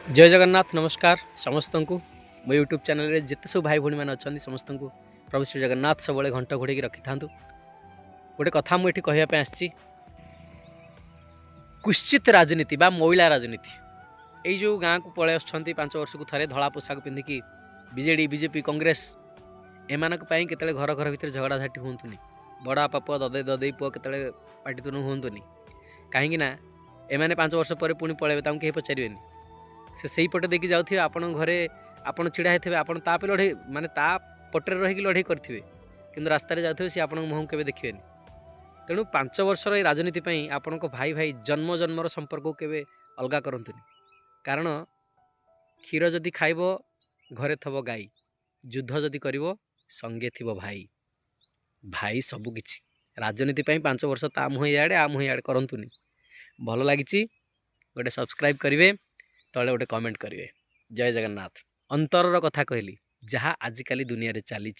जय जगन्नाथ नमस्कार समस्त को मो यूट्यूब चैनल रे जिते सब भाई भाई मैंने अच्छा समस्त को प्रभु श्री जगन्नाथ सब घंट घोड़े रखि था गोटे कथा मुझे कहवाई आसी कुश्चित राजनीति बा महिला राजनीति यही जो गाँव को पलि आस 5 वर्ष को थे धला पोशाक पिंधिकी बीजेडी बीजेपी कांग्रेस एमानक केतले घर घर भितर झगड़ा झाटी हूँ बड़ा पाप ददे ददे पुआ के पाटितुन हूँ कहीं एमाने 5 वर्ष पर पुणी पलैबे कहीं पचारे से सही पटे देखी जाऊे आपण घरे आपण छिड़ा होते आपण ताप लड़े माने ता पटे रही लड़े करेंगे कि रास्त जाऊे सी आपण मुहँ के देखिए तेणु 5 वर्षर ये राजनीति आपण भाई भाई जन्म जन्मर संपर्क को केवे अलगा करंतुनी कारण क्षीर जदि खाइब घरे थब गाई युद्ध जदि करिवो संगे थिबो भाई भाई सबुकिछि राजनीति 5 वर्ष ता मुहँ इआड़े आ मुहँ इआड़े करंतुनी भल लगी गोटे सब्सक्राइब करेंगे तले गोटे कमेंट करेंगे जय जगन्नाथ अंतरर कथा कहली जहाँ आजिकाली दुनिया रे चली